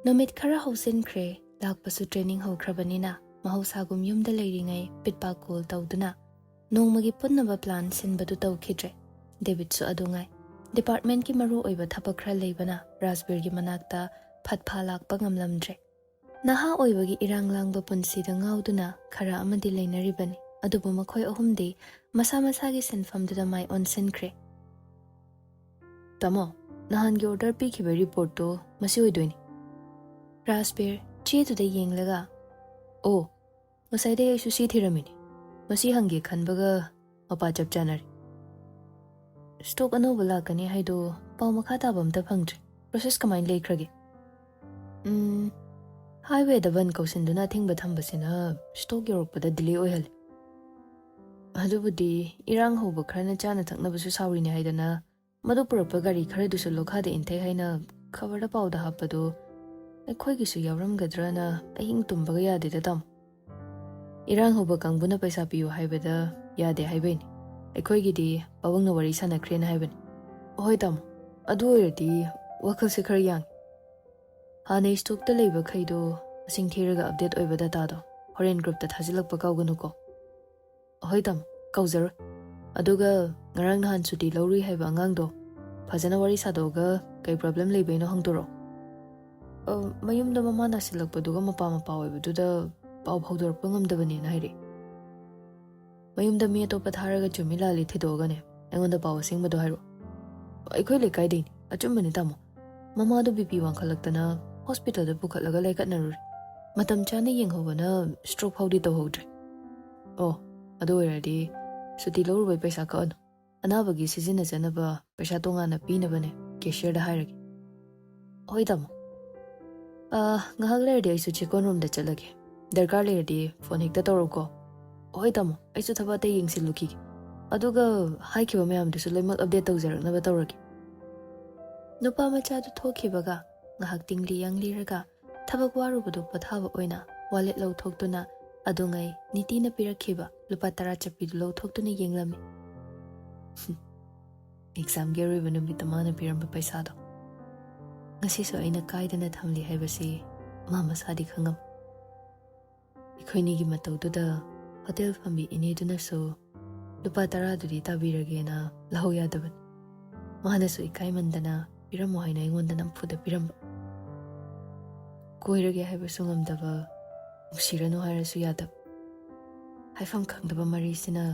ꯅꯨꯃꯤꯠ ꯈꯔ ꯍꯧꯖꯤꯟꯈ꯭ꯔꯦ ꯂꯥꯛꯄꯁꯨ ꯇ꯭ꯔꯦꯅꯤꯡ ꯍꯧꯈ꯭ꯔꯕꯅꯤꯅ ꯃꯍꯧꯁꯥꯒꯨꯝ ꯌꯨꯝꯗ ꯂꯩꯔꯤꯉꯩ ꯄꯤꯠꯄꯥ ꯀꯣꯜ ꯇꯧꯗꯨꯅ ꯅꯣꯡꯃꯒꯤ ꯄꯨꯟꯅꯕ ꯄ꯭ꯂꯥꯟ ꯁꯤꯟꯕꯗꯨ ꯇꯧꯈꯤꯗ꯭ꯔꯦ꯫ ꯗꯦꯕꯤꯠꯁꯨ ꯑꯗꯨꯉꯥꯏ꯫ ꯗꯤꯄꯥꯔꯠꯃꯦꯟꯠꯀꯤ ꯃꯔꯨꯑꯣꯏꯕ ꯊꯕꯛ ꯈꯔ ꯂꯩꯕꯅ ꯔꯥꯖꯕꯤꯔꯒꯤ ꯃꯅꯥꯛꯇ ꯐꯠꯐꯥ ꯂꯥꯛꯄ ꯉꯝꯂꯝꯗ꯭ꯔꯦ꯫ ꯅꯍꯥ ꯑꯣꯏꯕꯒꯤ ꯏꯔꯥꯡ ꯂꯥꯡꯕ ꯄꯨꯟꯁꯤꯗ ꯉꯥꯎꯗꯨꯅ ꯈꯔ ꯑꯃꯗꯤ ꯂꯩꯅꯔꯤꯕꯅꯤ, ꯑꯗꯨꯕꯨ ꯃꯈꯣꯏ ꯑꯍꯨꯝꯗꯤ ꯃꯁꯥ ꯃꯁꯥꯒꯤ ꯁꯤꯟꯐꯝꯗꯨꯗ ꯃꯥꯏ ꯑꯣꯟꯁꯤꯟꯈ꯭ꯔꯦ꯫ ꯇꯥꯃꯣ, ꯅꯍꯥꯟꯒꯤ ꯑꯣꯔꯗꯔ ꯄꯤꯈꯤꯕ ꯔꯤꯄꯣꯔꯠꯇꯣ ꯃꯁꯤ ꯑꯣꯏꯗꯣꯏꯅꯤ꯫ ꯔꯥꯖꯕꯤꯔ ꯆꯦꯗꯨꯗ ꯌꯦꯡꯂꯒ, ꯑꯣ, ꯉꯁꯥꯏꯗꯩ ꯑꯩꯁꯨ ꯁꯤ ꯊꯤꯔꯝꯃꯤꯅꯤ, ꯃꯁꯤ ꯍꯪꯒꯦ ꯈꯟꯕꯒ ꯃꯄꯥ ꯆꯞ ꯆꯥꯅꯔꯦ꯫ ꯁ꯭ꯇꯣꯛ ꯑꯅꯧꯕ ꯂꯥꯛꯀꯅꯤ ꯍꯥꯏꯗꯣ ꯄꯥꯎ ꯃꯈꯥ ꯇꯥꯕ ꯑꯝꯇ ꯐꯪꯗ꯭ꯔꯤ꯫ ꯄ꯭ꯔꯣꯁꯦꯁ ꯀꯃꯥꯏꯅ ꯂꯩꯈ꯭ꯔꯒꯦ? ꯍꯥꯏꯋꯦꯗ ꯕꯟ ꯀꯧꯁꯤꯟꯗꯨꯅ ꯑꯊꯤꯡꯕ ꯊꯝꯕꯁꯤꯅ ꯁ꯭ꯇꯣꯛ ꯌꯧꯔꯛꯄꯗ ꯗꯤꯂꯦ ꯑꯣꯏꯍꯜꯂꯤ꯫ ꯑꯗꯨꯕꯨꯗꯤ ꯏꯔꯥꯡ ꯍꯧꯕ ꯈꯔꯅ ꯆꯥꯅ ꯊꯛꯅꯕꯁꯨ ꯁꯥꯎꯔꯤꯅꯦ ꯍꯥꯏꯗꯅ ꯃꯗꯨ ꯄꯨꯔꯛꯄ ꯒꯥꯔꯤ ꯈꯔꯗꯨꯁꯨ ꯂꯣꯈꯥꯗ ꯏꯟꯊꯩ ꯍꯥꯏꯅ ꯈꯕꯔꯗ ꯄꯥꯎꯗ ꯍꯥꯞꯄꯗꯣ ꯑꯩꯈꯣꯏꯒꯤꯁꯨ ꯌꯥꯎꯔꯝꯒꯗ꯭ꯔꯅ ꯑꯍꯤꯡ ꯇꯨꯝꯕꯒ ꯌꯥꯗꯦꯗ ꯇꯥꯃꯣ꯫ ꯏꯔꯥꯡ ꯍꯧꯕ ꯀꯥꯡꯕꯨꯅ ꯄꯩꯁꯥ ꯄꯤꯌꯨ ꯍꯥꯏꯕꯗ ꯌꯥꯗꯦ ꯍꯥꯏꯕꯩꯅꯤ, ꯑꯩꯈꯣꯏꯒꯤꯗꯤ ꯄꯥꯕꯨꯡꯅ ꯋꯥꯔꯤ ꯁꯥꯟꯅꯈ꯭ꯔꯦꯅ ꯍꯥꯏꯕꯅꯤ꯫ ꯍꯣꯏ ꯇꯥꯃꯣ, ꯑꯗꯨ ꯑꯣꯏꯔꯗꯤ ꯋꯥꯈꯜꯁꯦ ꯈꯔ ꯌꯥꯡꯉꯤ꯫ ꯍꯥꯟꯅ ꯁ꯭ꯇꯣꯛꯇ ꯂꯩꯕꯈꯩꯗꯣ ꯃꯁꯤꯡ ꯊꯤꯔꯒ ꯑꯞꯗꯦꯠ ꯑꯣꯏꯕ ꯗꯇꯥꯗꯣ ꯍꯣꯔꯦꯟ ꯒ꯭ꯔꯨꯞꯇ ꯊꯥꯖꯤꯜꯂꯛꯄ ꯀꯥꯎꯒꯅꯨꯀꯣ꯫ ꯍꯣꯏ ꯇꯥꯃꯣ, ꯀꯥꯎꯖꯔꯣꯏ꯫ ꯑꯗꯨꯒ ꯉꯔꯥꯡ ꯅꯍꯥꯟ ꯁꯨꯇꯤ ꯂꯧꯔꯨꯏ ꯍꯥꯏꯕ ꯑꯉꯥꯡꯗꯣ ꯐꯖꯅ ꯋꯥꯔꯤ ꯁꯥꯗꯣꯛꯑꯒ ꯀꯩ ꯄ꯭ꯔꯣꯕ꯭ꯂꯦꯝ ꯂꯩꯕꯩꯅꯣ ꯍꯪꯗꯣꯔꯛꯑꯣ꯫ ꯃꯌꯨꯝꯗ ꯃꯃꯥ ꯅꯥꯁꯤꯜꯂꯛꯄꯗꯨꯒ ꯃꯄꯥ ꯑꯣꯏꯕꯗꯨꯗ ꯄꯥꯎ ꯐꯥꯎꯗꯣꯔꯛꯄ ꯉꯝꯗꯕꯅꯦꯅ ꯍꯥꯏꯔꯛꯑꯦ꯫ ꯃꯌꯨꯝꯗ ꯃꯤ ꯑꯇꯣꯞꯄ ꯊꯥꯔꯒ ꯆꯨꯝꯃꯤ ꯂꯥꯜꯂꯤ ꯊꯤꯗꯣꯛꯑꯒꯅꯦ ꯑꯩꯉꯣꯟꯗ ꯄꯥꯎ ꯑꯁꯦꯡꯕꯗꯣ ꯍꯥꯏꯔꯛꯑꯣ꯫ ꯑꯩꯈꯣꯏ ꯂꯩꯀꯥꯏꯗꯩꯅꯤ, ꯑꯆꯨꯝꯕꯅꯤ ꯇꯥꯃꯣ꯫ ꯃꯃꯥꯗꯣ ꯕꯤꯄꯤ ꯋꯥꯡꯈꯠꯂꯛꯇꯅ ꯍꯣꯁꯄꯤꯇꯥꯜꯗ ꯄꯨꯈꯠꯂꯒ ꯂꯩꯈꯠꯅꯔꯨꯔꯦ꯫ ꯃꯇꯝ ꯆꯥꯅ ꯌꯦꯡꯍꯧꯕꯅ ꯁ꯭ꯇ꯭ꯔꯣꯛ ꯐꯥꯎꯗꯤ ꯇꯧꯍꯧꯗ꯭ꯔꯦ꯫ ꯑꯣ, ꯑꯗꯨ ꯑꯣꯏꯔꯗꯤ ꯁꯨꯇꯤ ꯂꯧꯔꯨꯕꯩ ꯄꯩꯁꯥ ꯀꯛꯑꯅꯨ꯫ ꯑꯅꯥꯕꯒꯤ ꯁꯤꯖꯤꯟꯅꯖꯅꯕ ꯄꯩꯁꯥ ꯇꯣꯉꯥꯟꯅ ꯄꯤꯅꯕꯅꯦ ꯀꯦꯁꯤꯌꯔꯗ ꯍꯥꯏꯔꯒꯦ꯫ ꯍꯣꯏ ꯇꯥꯃꯣ꯫ ꯉꯥꯏꯍꯥꯛ ꯂꯩꯔꯗꯤ ꯑꯩꯁꯨ ꯆꯦꯛꯀꯣꯟ ꯔꯣꯝꯗ ꯆꯠꯂꯒꯦ꯫ ꯗꯔꯀꯥꯔ ꯂꯩꯔꯗꯤ ꯐꯣꯟ ꯍꯦꯛꯇ ꯇꯧꯔꯛꯎꯀꯣ꯫ ꯍꯣꯏ ꯇꯥꯃꯣ, ꯑꯩꯁꯨ ꯊꯕꯛ ꯑꯇꯩ ꯌꯦꯡꯁꯤꯜꯂꯨꯈꯤꯒꯦ, ꯑꯗꯨꯒ ꯍꯥꯏꯈꯤꯕ ꯃꯌꯥꯝꯗꯨꯁꯨ ꯂꯣꯏꯅꯃꯛ ꯑꯞꯗꯦꯠ ꯇꯧꯖꯔꯛꯅꯕ ꯇꯧꯔꯒꯦ꯫ ꯅꯨꯄꯥ ꯃꯆꯥꯗꯨ ꯊꯣꯛꯈꯤꯕꯒ ꯉꯥꯏꯍꯥꯛ ꯇꯤꯡꯂꯤ ꯌꯥꯡꯂꯤꯔꯒ ꯊꯕꯛ ꯋꯥꯔꯨꯕꯗꯨ ꯄꯣꯊꯥꯕ ꯑꯣꯏꯅ ꯋꯥꯂꯦꯠ ꯂꯧꯊꯣꯛꯇꯨꯅ ꯑꯗꯨꯉꯩ ꯅꯤꯇꯤꯅ ꯄꯤꯔꯛꯈꯤꯕ ꯂꯨꯄꯥ 10 ꯆꯠꯄꯤꯗꯨ ꯂꯧꯊꯣꯛꯇꯨꯅ ꯌꯦꯡꯂꯝꯃꯤ꯫ ꯑꯦꯛꯖꯥꯝꯒꯤ ꯑꯔꯣꯏꯕ ꯅꯨꯃꯤꯠꯇ ꯃꯥꯅ ꯄꯤꯔꯝꯕ ꯄꯩꯁꯥꯗꯣ ꯉꯁꯤꯁꯨ ꯑꯩꯅ ꯀꯥꯏꯗꯅ ꯊꯝꯂꯤ ꯍꯥꯏꯕꯁꯤ ꯃꯥ ꯃꯁꯥꯗꯤ ꯈꯪꯉꯝ꯫ ꯑꯩꯈꯣꯏꯅꯤꯒꯤ ꯃꯇꯧꯗꯨꯗ ꯍꯣꯇꯦꯜ ꯐꯝꯕꯤ ꯏꯅꯦꯗꯨꯅꯁꯨ ꯂꯨꯄꯥ 10ꯗꯨꯗꯤ ꯇꯥꯕꯤꯔꯒꯦꯅ ꯂꯧꯍꯧ ꯌꯥꯗꯕꯅꯤ꯫ ꯃꯥꯅꯁꯨ ꯏꯀꯥꯏꯃꯟꯗꯅ ꯄꯤꯔꯝꯃꯣ ꯍꯥꯏꯅ ꯑꯩꯉꯣꯟꯗ ꯅꯝꯐꯨꯗ ꯄꯤꯔꯝꯕ꯫ ꯀꯣꯏꯔꯒꯦ ꯍꯥꯏꯕꯁꯨ ꯉꯝꯗꯕ, ꯅꯨꯡꯁꯤꯔꯅꯨ ꯍꯥꯏꯔꯁꯨ ꯌꯥꯗꯕ, ꯍꯥꯏꯐꯝ ꯈꯪꯗꯕ ꯃꯔꯤꯁꯤꯅ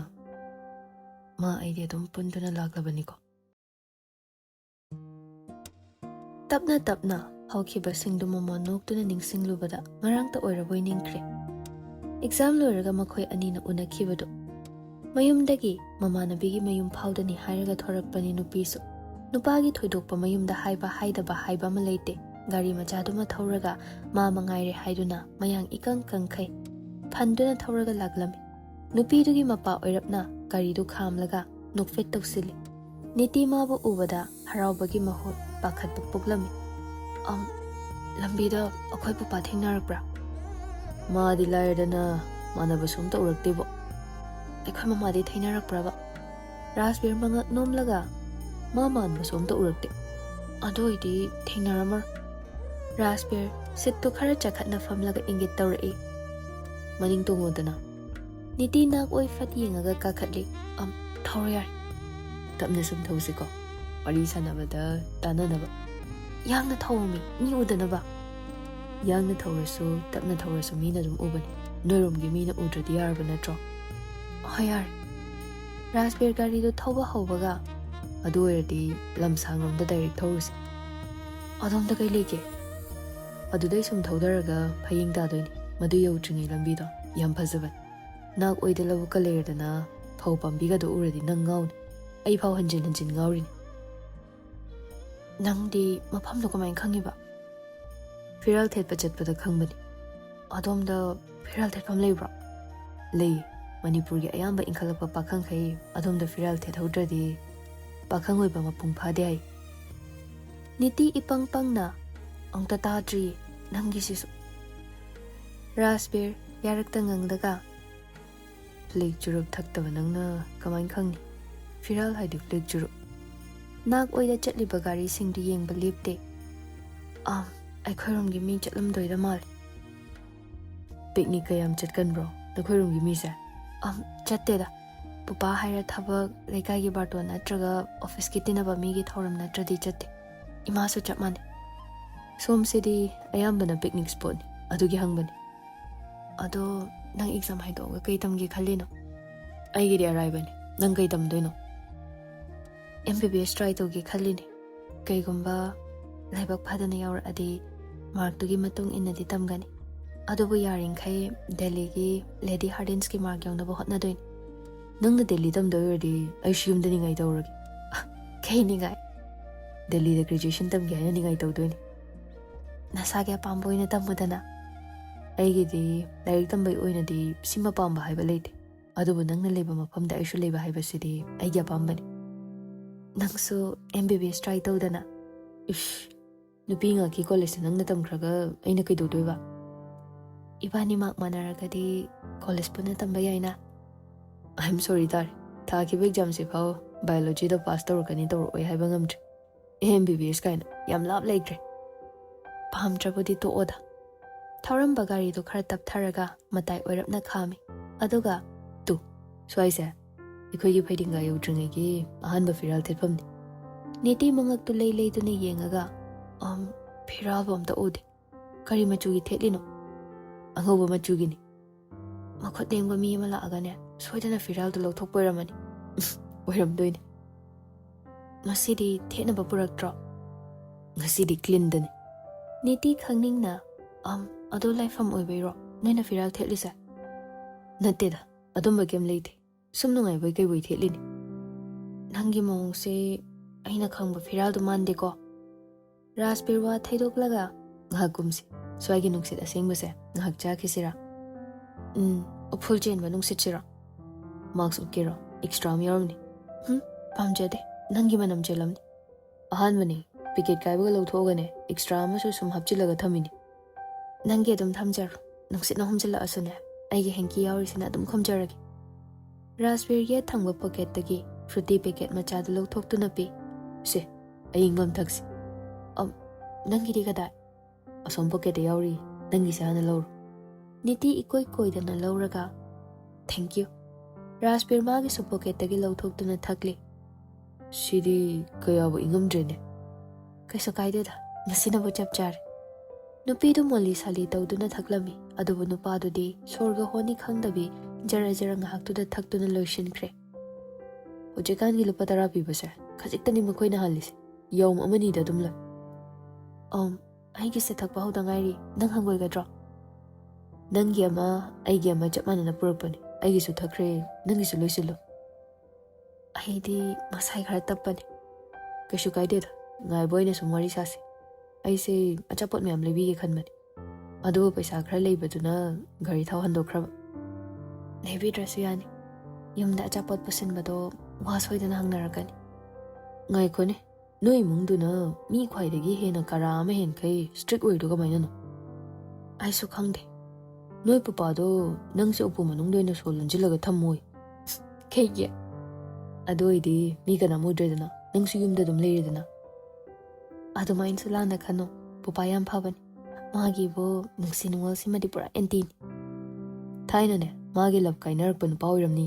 ꯃꯥ ꯑꯩꯗꯤ ꯑꯗꯨꯝ ꯄꯨꯟꯗꯨꯅ ꯂꯥꯛꯂꯕꯅꯤꯀꯣ꯫ ꯇꯞꯅ ꯇꯞꯅ ꯍꯧꯈꯤꯕꯁꯤꯡꯗꯨ ꯃꯣꯃꯣꯟ ꯅꯣꯛꯇꯨꯅ ꯅꯤꯡꯁꯤꯡꯂꯨꯕꯗ ꯉꯔꯥꯡꯇ ꯑꯣꯏꯔꯕꯣꯏ ꯅꯤꯡꯈ꯭ꯔꯦ꯫ ꯑꯦꯛꯖꯥꯝ ꯂꯣꯏꯔꯒ ꯃꯈꯣꯏ ꯑꯅꯤꯅ ꯎꯅꯈꯤꯕꯗꯨ ꯃꯌꯨꯝꯗꯒꯤ ꯃꯃꯥꯟꯅꯕꯤꯒꯤ ꯃꯌꯨꯝ ꯐꯥꯎꯗꯅꯤ ꯍꯥꯏꯔꯒ ꯊꯣꯔꯛꯄꯅꯤ ꯅꯨꯄꯤꯁꯨ꯫ ꯅꯨꯄꯥꯒꯤ ꯊꯣꯏꯗꯣꯛꯄ ꯃꯌꯨꯝꯗ ꯍꯥꯏꯕ ꯍꯥꯏꯗꯕ ꯍꯥꯏꯕ ꯑꯃ ꯂꯩꯇꯦ꯫ ꯒꯥꯔꯤ ꯃꯆꯥꯗꯨꯃ ꯊꯧꯔꯒ ꯃꯥ ꯃꯉꯥꯏꯔꯦ ꯍꯥꯏꯗꯨꯅ ꯃꯌꯥꯡ ꯏꯀꯪ ꯀꯪꯈꯩ ꯐꯟꯗꯨꯅ ꯊꯧꯔꯒ ꯂꯥꯛꯂꯝꯃꯤ꯫ ꯅꯨꯄꯤꯗꯨꯒꯤ ꯃꯄꯥ ꯑꯣꯏꯔꯞꯅ ꯒꯥꯔꯤꯗꯨ ꯈꯥꯝꯂꯒ ꯅꯣꯛꯐꯦꯠ ꯇꯧꯁꯤꯜꯂꯤ꯫ ꯅꯤꯇꯤ ꯃꯥꯕꯨ ꯎꯕꯗ ꯍꯔꯥꯎꯕꯒꯤ ꯃꯍꯨꯠ ꯄꯥꯈꯠꯄ ꯄꯣꯛꯂꯝꯃꯤ꯫ ꯂꯝꯕꯤꯗ ꯑꯩꯈꯣꯏ ꯄꯨꯄꯥ ꯊꯦꯡꯅꯔꯛꯄ꯭ꯔꯥ? ꯃꯥꯗꯤ ꯂꯥꯏꯔꯗꯅ ꯃꯥꯟꯅꯕꯁꯨ ꯑꯝꯇ ꯎꯔꯛꯇꯦꯕꯣ꯫ ꯑꯩꯈꯣꯏ ꯃꯃꯥꯗꯤ ꯊꯦꯡꯅꯔꯛꯄ꯭ꯔꯕ? ꯔꯥꯖꯕꯤꯔ ꯃꯉꯛ ꯅꯣꯝꯂꯒ ꯃꯥ ꯃꯥꯟꯕꯁꯨ ꯑꯝꯇ ꯎꯔꯛꯇꯦ꯫ ꯑꯗꯨ ꯑꯣꯏꯗꯤ ꯊꯦꯡꯅꯔꯝꯃꯔꯣꯏ꯫ ꯔꯥꯖꯕꯤꯔ ꯁꯤꯠꯇꯨ ꯈꯔ ꯆꯈꯠꯅ ꯐꯝꯂꯒ ꯏꯪꯒꯤꯠ ꯇꯧꯔꯛꯏ꯫ ꯃꯅꯤꯡ ꯇꯣꯡꯉꯣꯗꯅ꯫ ꯅꯤꯇꯤ ꯅꯥꯛ ꯑꯣꯏ ꯐꯠ ꯌꯦꯡꯉꯒ ꯀꯥꯈꯠꯂꯤ꯫ ꯊꯧꯔꯣ ꯌꯥꯔꯦ꯫ ꯇꯞꯅ ꯁꯨꯝ ꯊꯧꯁꯤꯀꯣ, ꯋꯥꯔꯤ ꯁꯥꯟꯅꯕꯗ ꯇꯥꯟꯅꯅꯕ꯫ ꯌꯥꯡꯅ ꯊꯧꯋꯣꯃꯤ, ꯃꯤ ꯎꯗꯅꯕ꯫ ꯌꯥꯡꯅ ꯊꯧꯔꯁꯨ ꯇꯞꯅ ꯊꯧꯔꯁꯨ ꯃꯤꯅ ꯑꯗꯨꯝ ꯎꯕꯅꯤ꯫ ꯅꯣꯏꯔꯣꯝꯒꯤ ꯃꯤꯅ ꯎꯗ꯭ꯔꯗꯤ ꯌꯥꯔꯕ ꯅꯠꯇ꯭ꯔꯣ? ꯍꯣꯏ ꯌꯥꯔꯦ꯫ ꯔꯥꯖꯕꯤꯔ ꯒꯥꯔꯤꯗꯨ ꯊꯧꯕ ꯍꯧꯕꯒ, ꯑꯗꯨ ꯑꯣꯏꯔꯗꯤ ꯂꯝꯁꯥꯡꯂꯣꯝꯗ ꯗꯥꯏꯔꯦꯛ ꯊꯧꯔꯨꯁꯤ꯫ ꯑꯗꯣꯝꯗ ꯀꯩ ꯂꯩꯒꯦ? ꯑꯗꯨꯗꯩ ꯁꯨꯝ ꯊꯧꯙꯔꯒ ꯐꯌꯦꯡ ꯇꯥꯗꯣꯏꯅꯤ꯫ ꯃꯗꯨ ꯌꯧꯗ꯭ꯔꯤꯉꯩ ꯂꯝꯕꯤꯗꯣ ꯌꯥꯝ ꯐꯖꯕꯅꯤ꯫ ꯅꯥꯛ ꯑꯣꯏꯗ ꯂꯧꯕꯨꯛꯀ ꯂꯩꯔꯗꯅ ꯐꯧ ꯄꯥꯝꯕꯤꯒꯗꯣ ꯎꯔꯗꯤ ꯅꯪ ꯉꯥꯎꯅꯤ꯫ ꯑꯩ ꯐꯥꯎ ꯍꯟꯖꯤꯟ ꯍꯟꯖꯤꯟ ꯉꯥꯎꯔꯤꯅꯤ꯫ ꯅꯪꯗꯤ ꯃꯐꯝꯗꯣ ꯀꯃꯥꯏꯅ ꯈꯪꯉꯤꯕ? ꯐꯤꯔꯥꯜ ꯊꯦꯠꯄ ꯆꯠꯄꯗ ꯈꯪꯕꯅꯤ꯫ ꯑꯗꯣꯝꯗ ꯐꯤꯔꯥꯜ ꯊꯦꯠꯐꯝ ꯂꯩꯕ꯭ꯔꯣ? ꯂꯩ꯫ ꯃꯅꯤꯄꯨꯔꯒꯤ ꯑꯌꯥꯝꯕ ꯏꯟꯈꯠꯂꯛꯄ ꯄꯥꯈꯪꯈꯩ ꯑꯗꯣꯝꯗ ꯐꯤꯔꯥꯜ ꯊꯦꯠꯍꯧꯗ꯭ꯔꯗꯤ ꯄꯥꯈꯪ ꯑꯣꯏꯕ ꯃꯄꯨꯡ ꯐꯥꯗꯦ ꯍꯥꯏ꯫ ꯅꯤꯇꯤ ꯏꯄꯪ ꯄꯪꯅ ꯑꯝꯇ ꯇꯥꯗ꯭ꯔꯤꯌꯦ ꯅꯪꯒꯤꯁꯤꯁꯨ꯫ ꯔꯥꯖꯕꯤꯔ ꯌꯥꯔꯛꯇ ꯉꯪꯂꯒ, ꯐ꯭ꯂꯦꯛ ꯆꯨꯔꯨꯞ ꯊꯛꯇꯕ ꯅꯪꯅ ꯀꯃꯥꯏꯅ ꯈꯪꯅꯤ? ꯐꯤꯔꯥꯜ ꯍꯥꯏꯗꯤ ꯐ꯭ꯂꯦꯛ ꯆꯨꯔꯨꯞ꯫ ꯅꯥꯛ ꯑꯣꯏꯗ ꯆꯠꯂꯤꯕ ꯒꯥꯔꯤꯁꯤꯡꯗꯨ ꯌꯦꯡꯕ ꯂꯦꯞꯇꯦ꯫ ꯑꯩꯈꯣꯏꯔꯣꯝꯒꯤ ꯃꯤ ꯆꯠꯂꯝꯗꯣꯏꯗ ꯃꯥꯜꯂꯦ ꯄꯤꯛꯅꯤꯛ ꯀꯌꯥꯝ ꯆꯠꯀꯟꯕ꯭ꯔꯣ ꯅꯈꯣꯏꯔꯣꯝꯒꯤ ꯃꯤꯁꯦ ꯆꯠꯇꯦꯗ ꯄꯨꯄꯥ ꯍꯥꯏꯔ ꯊꯕꯛ ꯂꯩꯀꯥꯏꯒꯤ ꯕꯥꯔꯇꯣꯟ ꯅꯠꯇ꯭ꯔꯒ ꯑꯣꯐꯤꯁꯀꯤ ꯇꯤꯟꯅꯕ ꯃꯤꯒꯤ ꯊꯧꯔꯝ ꯅꯠꯇ꯭ꯔꯗꯤ ꯆꯠꯇꯦ ꯏꯃꯥꯁꯨ ꯆꯞ ꯃꯥꯟꯅꯩ ꯁꯣꯝꯁꯤꯗꯤ ꯑꯌꯥꯝꯕꯅ ꯄꯤꯛꯅꯤꯛ ꯁ꯭ꯄꯣꯠꯅꯤ ꯑꯗꯨꯒꯤ ꯍꯪꯕꯅꯤ ꯑꯗꯣ ꯅꯪ ꯑꯦꯛꯖꯥꯝ ꯍꯥꯏꯗꯣꯛꯑꯒ ꯀꯩ ꯇꯝꯒꯦ ꯈꯜꯂꯤꯅꯣ ꯑꯩꯒꯤꯗꯤ ꯑꯔꯥꯏꯕꯅꯤ ꯅꯪ ꯀꯩ ꯇꯝꯗꯣꯏꯅꯣ MBBS ꯇ꯭ꯔꯥꯏ ꯇꯧꯒꯦ ꯈꯜꯂꯤꯅꯦ ꯀꯩꯒꯨꯝꯕ ꯂꯥꯏꯕꯛ ꯐꯗꯅ ꯌꯥꯎꯔꯛꯑꯗꯤ ꯃꯥꯔꯛꯇꯨꯒꯤ ꯃꯇꯨꯡ ꯏꯟꯅꯗꯤ ꯇꯝꯒꯅꯤ ꯑꯗꯨꯕꯨ ꯌꯥꯔꯤꯈꯩ ꯗꯦꯜꯂꯤꯒꯤ ꯂꯦꯗꯤ ꯍꯥꯔꯗꯤꯟꯁꯀꯤ ꯃꯥꯔꯛ ꯌꯧꯅꯕ ꯍꯣꯠꯅꯗꯣꯏꯅꯤ ꯅꯪꯅ ꯗꯦꯜꯂꯤ ꯇꯝꯗꯣꯏ ꯑꯣꯏꯔꯗꯤ ꯑꯩꯁꯨ ꯌꯨꯝꯗ ꯅꯤꯡꯉꯥꯏ ꯇꯧꯔꯒꯦ ꯀꯩ ꯅꯤꯡꯉꯥꯏ ꯗꯦꯜꯂꯤꯗ ꯒ꯭ꯔꯦꯖꯨꯑꯦꯁꯟ ꯇꯝꯒꯦ ꯍꯥꯏꯅ ꯅꯤꯡꯉꯥꯏ ꯇꯧꯗꯣꯏꯅꯤ ꯅꯁꯥꯒꯤ ꯑꯄꯥꯝꯕ ꯑꯣꯏꯅ ꯇꯝꯃꯨꯗꯅ ꯑꯩꯒꯤꯗꯤ ꯂꯥꯏꯔꯤꯛ ꯇꯝꯕꯩ ꯑꯣꯏꯅꯗꯤ ꯁꯤꯃ ꯄꯥꯝꯕ ꯍꯥꯏꯕ ꯂꯩꯇꯦ ꯑꯗꯨꯕꯨ ꯅꯪꯅ ꯂꯩꯕ ꯃꯐꯝꯗ ꯑꯩꯁꯨ ꯂꯩꯕ ꯍꯥꯏꯕꯁꯤꯗꯤ ꯑꯩꯒꯤ ꯑꯄꯥꯝꯕꯅꯤ ꯅꯪꯁꯨ MBBS ꯇ꯭ꯔꯥꯏ ꯇꯧꯗꯅ ꯏꯁ ꯅꯨꯄꯤ ꯉꯥꯛꯀꯤ ꯀꯣꯂꯦꯖꯇ ꯅꯪꯅ ꯇꯝꯈ꯭ꯔꯒ ꯑꯩꯅ ꯀꯩꯗꯧꯗꯣꯏꯕ ꯏꯕꯥꯅꯤ ꯃꯥꯔꯛ ꯃꯥꯟꯅꯔꯒꯗꯤ ꯀꯣꯂꯦꯖ ꯄꯨꯟꯅ ꯇꯝꯕ ꯌꯥꯏꯅ ꯑꯥꯏ ꯑꯦꯝ ꯁꯣꯔꯤ ꯇꯥꯔꯦ ꯊꯥꯈꯤꯕ ꯑꯦꯛꯖꯥꯝꯁꯤ ꯐꯥꯎ ꯕꯥꯏꯑꯣꯂꯣꯖꯤꯗ ꯄꯥꯁ ꯇꯧꯔꯛꯀꯅꯤ ꯇꯧꯔꯛꯑꯣꯏ ꯍꯥꯏꯕ ꯉꯝꯗ꯭ꯔꯦ MBBS ꯀꯥꯏꯅ ꯌꯥꯝ ꯂꯥꯞ ꯂꯩꯇ꯭ꯔꯦ ꯄꯥꯝꯗ꯭ꯔꯕꯨꯗꯤ ꯇꯣꯛꯑꯣꯗ ꯊꯧꯔꯝꯕ ꯒꯥꯔꯤꯗꯣ ꯈꯔ ꯇꯞꯊꯔꯒ ꯃꯇꯥꯏ ꯑꯣꯏꯔꯞꯅ ꯈꯥꯝꯃꯤ ꯑꯗꯨꯒ ꯇꯨ ꯁ꯭ꯋꯥꯏꯁꯦ ꯑꯩꯈꯣꯏꯒꯤ ꯐꯩꯗꯤꯡꯒꯥ ꯌꯧꯗ꯭ꯔꯤꯉꯩꯒꯤ ꯑꯍꯥꯟꯕ ꯐꯤꯔꯥꯜ ꯊꯦꯠꯐꯝꯅꯤ ꯅꯤꯇꯤ ꯃꯉꯛꯇꯨ ꯂꯩ ꯂꯩꯗꯨꯅ ꯌꯦꯡꯉꯒ ꯐꯤꯔꯥꯜꯕꯨ ꯑꯝꯇ ꯎꯗꯦ ꯀꯔꯤ ꯃꯆꯨꯒꯤ ꯊꯦꯠꯂꯤꯅꯣ ꯑꯉꯧꯕ ꯃꯆꯨꯒꯤꯅꯤ ꯃꯈꯨꯠ ꯂꯦꯡꯕ ꯃꯤ ꯑꯃ ꯂꯥꯛꯑꯒꯅꯦ ꯁꯣꯏꯗꯅ ꯐꯤꯔꯥꯜꯗꯨ ꯂꯧꯊꯣꯛꯄ ꯑꯣꯏꯔꯝꯃꯅꯤ ꯑꯣꯏꯔꯝꯗꯣꯏꯅꯤ ꯉꯁꯤꯗꯤ ꯊꯦꯠꯅꯕ ꯄꯨꯔꯛꯇ꯭ꯔꯣ ꯉꯁꯤꯗꯤ ꯀ꯭ꯂꯤꯟꯗꯅꯤ ꯅꯤꯇꯤ ꯈꯪꯅꯤꯡꯅ ꯑꯗꯣ ꯂꯥꯏꯐꯝ ꯑꯣꯏꯕꯩꯔꯣ ꯅꯣꯏꯅ ꯐꯤꯔꯥꯜ ꯊꯦꯠꯂꯤꯁꯦ ꯅꯠꯇꯦꯗ ꯑꯗꯨꯝꯕ ꯀꯩꯝ ꯂꯩꯇꯦ ꯁꯨꯝ ꯅꯨꯡꯉꯥꯏꯕꯩ ꯀꯩꯕꯣꯏ ꯊꯦꯠꯂꯤꯅꯤ ꯅꯪꯒꯤ ꯃꯑꯣꯡꯁꯦ ꯑꯩꯅ ꯈꯪꯕ ꯐꯤꯔꯥꯜꯗꯨ ꯃꯥꯟꯗꯦꯀꯣ ꯔꯥꯖꯕꯤꯔ ꯋꯥ ꯊꯩꯗꯣꯛꯂꯒ ꯉꯥꯏꯍꯥꯛ ꯀꯨꯝꯁꯤ ꯁ꯭ꯋꯥꯏꯒꯤ ꯅꯨꯡꯁꯤꯠ ꯑꯁꯦꯡꯕꯁꯦ ꯉꯥꯏꯍꯥꯛ ꯆꯥꯈꯤꯁꯤꯔꯥ ꯎꯐꯨꯜ ꯆꯦꯟꯕ ꯅꯨꯡꯁꯤꯠꯁꯤꯔꯣ ꯃꯥꯛꯁ ꯎꯞꯀꯦꯔꯣ ꯑꯦꯛꯁꯇ꯭ꯔꯥ ꯑꯃ ꯌꯥꯎꯔꯝꯅꯤ ꯄꯥꯝꯖꯗꯦ ꯅꯪꯒꯤ ꯃꯅꯝ ꯆꯦꯜꯂꯝꯅꯤ ꯑꯍꯥꯟꯕꯅꯤ ꯄꯤꯀꯦꯠ ꯀꯥꯏꯕꯒ ꯂꯧꯊꯣꯛꯑꯒꯅꯦ ꯑꯦꯛꯁꯇ꯭ꯔꯥ ꯑꯃꯁꯨ ꯁꯨꯝ ꯍꯥꯞꯆꯤꯜꯂꯒ ꯊꯝꯃꯤꯅꯤ ꯅꯪꯒꯤ ꯑꯗꯨꯝ ꯊꯝꯖꯔꯣ ꯅꯨꯡꯁꯤꯠꯅ ꯍꯨꯝꯖꯤꯜꯂꯛꯑꯁꯨꯅꯦ ꯑꯩꯒꯤ ꯍꯦꯡꯀꯤ ꯌꯥꯎꯔꯤꯁꯤꯅ ꯑꯗꯨꯝ ꯈꯨꯝꯖꯔꯒꯦ ꯔꯥꯖꯕꯤꯔꯒꯤ ꯊꯪꯕ ꯄꯣꯀꯦꯠꯇꯒꯤ ꯐ꯭ꯔꯨꯇꯤ ꯄꯦꯀꯦꯠ ꯃꯆꯥꯗꯨ ꯂꯧꯊꯣꯛꯇꯨꯅ ꯄꯤ ꯁꯦ ꯑꯌꯤꯡꯕ ꯑꯃ ꯊꯛꯁꯤ ꯅꯪꯒꯤꯗꯤ ꯀꯗꯥꯏ ꯑꯁꯣꯝ ꯄꯣꯀꯦꯠꯇ ꯌꯥꯎꯔꯤ ꯅꯪꯒꯤꯁꯦ ꯍꯥꯟꯅ ꯂꯧꯔꯣ ꯅꯤꯇꯤ ꯏꯀꯣꯏ ꯀꯣꯏꯗꯅ ꯂꯧꯔꯒ ꯊꯦꯡꯛ ꯌꯨ ꯔꯥꯖꯕꯤꯔ ꯃꯥꯒꯤꯁꯨ ꯄꯣꯀꯦꯠꯇꯒꯤ ꯂꯧꯊꯣꯛꯇꯨꯅ ꯊꯛꯂꯤ ꯁꯤꯗꯤ ꯀꯌꯥꯕꯨ ꯏꯉꯝꯗ꯭ꯔꯦꯅꯦ ꯀꯩꯁꯨ ꯀꯥꯏꯗꯦꯗ ꯉꯁꯤꯅꯕꯨ ꯆꯞ ꯆꯥꯔꯦ ꯅꯨꯄꯤꯗꯨ ꯃꯣꯂꯤ ꯁꯥꯂꯤ ꯇꯧꯗꯨꯅ ꯊꯛꯂꯝꯃꯤ ꯑꯗꯨꯕꯨ ꯅꯨꯄꯥꯗꯨꯗꯤ ꯁꯣꯔꯒ ꯍꯣꯅꯤ ꯈꯪꯗꯕꯤ ꯖꯔ ꯖꯔ ꯉꯥꯏꯍꯥꯛꯇꯨꯗ ꯊꯛꯇꯨꯅ ꯂꯣꯏꯁꯤꯟꯈ꯭ꯔꯦ ꯍꯧꯖꯤꯛꯀꯥꯟꯒꯤ ꯂꯨꯄꯥ 10 ꯄꯤꯕꯁꯦ ꯈꯖꯤꯛꯇꯅꯤ ꯃꯈꯣꯏꯅ ꯍꯥꯜꯂꯤꯁꯦ ꯌꯧꯝ ꯑꯃꯅꯤꯗ ꯑꯗꯨꯝ ꯂꯣꯏ ꯑꯩꯒꯤꯁꯦ ꯊꯛꯄ ꯍꯧꯗ ꯉꯥꯏꯔꯤ ꯅꯪ ꯍꯪꯒꯣꯏꯒꯗ꯭ꯔꯣ ꯅꯪꯒꯤ ꯑꯃ ꯑꯩꯒꯤ ꯑꯃ ꯆꯞ ꯃꯥꯟꯅꯅ ꯄꯨꯔꯛꯄꯅꯤ ꯑꯩꯒꯤꯁꯨ ꯊꯛꯈ꯭ꯔꯦ ꯅꯪꯒꯤꯁꯨ ꯂꯣꯏꯁꯤꯜꯂꯨ ꯑꯩꯗꯤ ꯃꯁꯥꯏ ꯈꯔ ꯇꯞꯄꯅꯤ ꯀꯩꯁꯨ ꯀꯥꯏꯗꯦꯗ ꯉꯥꯏꯕ ꯑꯣꯏꯅ ꯁꯨꯝ ꯋꯥꯔꯤ ꯁꯥꯁꯤ ꯑꯩꯁꯦ ꯑꯆꯥꯄꯣꯠ ꯃꯌꯥꯝ ꯂꯩꯕꯤꯒꯦ ꯈꯟꯕꯅꯤ ꯑꯗꯨꯕꯨ ꯄꯩꯁꯥ ꯈꯔ ꯂꯩꯕꯗꯨꯅ ꯒꯥꯔꯤ ꯊꯥꯎ ꯍꯟꯗꯣꯛꯈ꯭ꯔꯕ ꯂꯩꯕꯤꯗ꯭ꯔꯁꯨ ꯌꯥꯅꯤ ꯌꯨꯝꯗ ꯑꯆꯥꯄꯣꯠ ꯄꯨꯁꯤꯟꯕꯗꯣ ꯋꯥ ꯁꯣꯏꯗꯅ ꯍꯪꯅꯔꯛꯀꯅꯤ ꯉꯥꯏꯈꯣꯅꯦ ꯅꯣꯏ ꯏꯃꯨꯡꯗꯨꯅ ꯃꯤ ꯈ꯭ꯋꯥꯏꯗꯒꯤ ꯍꯦꯟꯅ ꯀꯔꯥ ꯑꯃ ꯍꯦꯟꯈꯩ ꯁ꯭ꯇ꯭ꯔꯤꯛ ꯑꯣꯏꯗꯣ ꯀꯃꯥꯏꯅꯅꯣ ꯑꯩꯁꯨ ꯈꯪꯗꯦ ꯅꯣꯏ ꯄꯄꯥꯗꯣ ꯅꯪꯁꯦ ꯎꯄꯨ ꯃꯅꯨꯡꯗ ꯑꯣꯏꯅ ꯁꯣ ꯂꯣꯟꯁꯤꯜꯂꯒ ꯊꯝꯃꯣꯏ ꯀꯩꯒꯤ ꯑꯗꯨ ꯑꯣꯏꯗꯤ ꯃꯤ ꯀꯅꯥꯝ ꯎꯗ꯭ꯔꯦꯗꯅ ꯅꯪꯁꯨ ꯌꯨꯝꯗ ꯑꯗꯨꯝ ꯂꯩꯔꯦꯗꯅ ꯑꯗꯨꯃꯥꯏꯅꯁꯨ ꯂꯥꯟꯅ ꯈꯟꯅꯣ ꯄꯄꯥ ꯌꯥꯝ ꯐꯕꯅꯤ ꯃꯥꯒꯤꯕꯨ ꯅꯨꯡꯁꯤ ꯅꯨꯡꯉꯣꯜꯁꯤꯃꯗꯤ ꯄꯨꯔꯥ ꯑꯦꯟꯇꯤꯅꯤ ꯊꯥꯏꯅꯅꯦ ꯃꯥꯒꯤ ꯂꯞ ꯀꯥꯏꯅꯔꯛꯄ ꯅꯨꯄꯥ ꯑꯣꯏꯔꯝꯅꯤ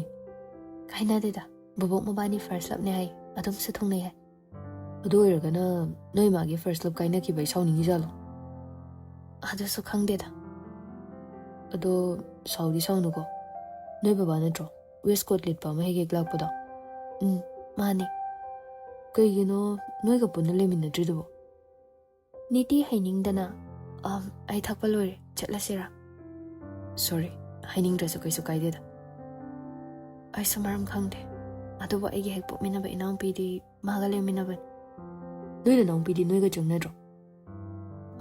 ꯀꯥꯏꯅꯗꯦꯗ ꯕꯣꯕꯣꯛ ꯃꯕꯥꯅꯤ ꯐꯥꯔꯁ ꯂꯞꯅꯦ ꯍꯥꯏ ꯑꯗꯨꯝꯁꯨ ꯊꯨꯡꯅꯩ ꯍꯥꯏ ꯑꯗꯨ ꯑꯣꯏꯔꯒꯅ ꯅꯣꯏ ꯃꯥꯒꯤ ꯐꯥꯔꯁ ꯂꯞ ꯀꯥꯏꯅꯈꯤꯕ ꯁꯥꯎꯅꯤꯡꯉꯤꯖꯥꯠꯂꯣ ꯑꯗꯨꯁꯨ ꯈꯪꯗꯦꯗ ꯑꯗꯣ ꯁꯥꯎꯗꯤ ꯁꯥꯎꯅꯨꯀꯣ ꯅꯣꯏ ꯕꯕꯥ ꯅꯠꯇ꯭ꯔꯣ ꯋꯦꯁ ꯀꯣꯠ ꯂꯤꯠꯄ ꯑꯃ ꯍꯦꯛ ꯍꯦꯛ ꯂꯥꯛꯄꯗꯣ ꯃꯥꯅꯤ ꯀꯩꯒꯤꯅꯣ ꯅꯣꯏꯒ ꯄꯨꯟꯅ ꯂꯩꯃꯤꯟꯅꯗ꯭ꯔꯤꯗꯨꯕꯣ ꯅꯤꯇꯤ ꯍꯩꯅꯤꯡꯗꯅ ꯑꯩ ꯊꯛꯄ ꯂꯣꯏꯔꯦ ꯆꯠꯂꯁꯤꯔꯥ ꯁꯣꯔꯤ ꯍꯩꯅꯤꯡꯗ꯭ꯔꯁꯨ ꯀꯩꯁꯨ ꯀꯥꯏꯗꯦꯗ ꯑꯩꯁꯨ ꯃꯔꯝ ꯈꯪꯗꯦ ꯑꯗꯨꯕꯨ ꯑꯩꯒꯤ ꯍꯦꯛ ꯄꯣꯛꯃꯤꯟꯅꯕ ꯏꯅꯥꯎꯄꯤꯗꯤ ꯃꯥꯒ ꯂꯩꯃꯤꯟꯅꯕꯅꯤ ꯅꯣꯏ ꯅꯅꯥꯎꯄꯤꯗꯤ ꯅꯣꯏꯒ ꯆꯨꯝꯅꯗ꯭ꯔꯣ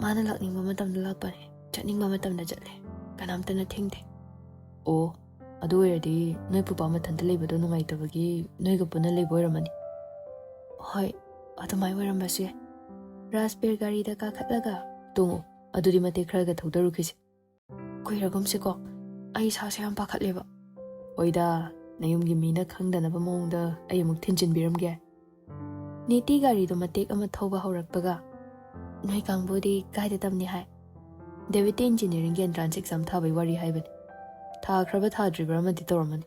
ꯃꯥꯅ ꯂꯥꯛꯅꯤꯡꯕ ꯃꯇꯝꯗ ꯂꯥꯛꯄꯅꯦ ꯆꯠꯅꯤꯡꯕ ꯃꯇꯝꯗ ꯆꯠꯂꯦ ꯀꯅꯥꯝꯇꯅ ꯊꯤꯡꯗꯦ ꯑꯣ ꯑꯗꯨ ꯑꯣꯏꯔꯗꯤ ꯅꯣꯏ ꯄꯨꯄꯥ ꯃꯊꯟꯇ ꯂꯩꯕꯗꯣ ꯅꯨꯡꯉꯥꯏꯇꯕꯒꯤ ꯅꯣꯏꯒ ꯄꯨꯟꯅ ꯂꯩꯕ ꯑꯣꯏꯔꯝꯃꯅꯤ ꯍꯣꯏ ꯑꯗꯨꯃꯥꯏꯅ ꯑꯣꯏꯔꯝꯕꯁꯨ ꯌꯥꯏ ꯔꯥꯖꯕꯤꯔ ꯒꯥꯔꯤꯗ ꯀꯥꯈꯠꯂꯒ ꯇꯣꯡꯉꯨ ꯑꯗꯨꯗꯤ ꯃꯇꯦꯛ ꯈꯔꯒ ꯊꯧꯗꯔꯨꯈꯤꯁꯤ ꯀꯨꯏꯔꯒꯨꯝꯁꯤꯀꯣ ꯑꯩ ꯏꯁꯥꯁꯦ ꯌꯥꯝ ꯄꯥꯈꯠꯂꯦꯕ ꯍꯣꯏꯗ ꯅꯌꯨꯝꯒꯤ ꯃꯤꯅ ꯈꯪꯗꯅꯕ ꯃꯑꯣꯡꯗ ꯑꯩ ꯑꯃꯨꯛ ꯊꯤꯟꯖꯤꯟꯕꯤꯔꯝꯒꯦ ꯅꯤꯇꯤ ꯒꯥꯔꯤꯗꯣ ꯃꯇꯦꯛ ꯑꯃ ꯊꯧꯕ ꯍꯧꯔꯛꯄꯒ Noi kangbudi kaida tamni hai. David engineering gi entrance exam thabai wari haibani. Tha khraba tha dribra ma ditoramani.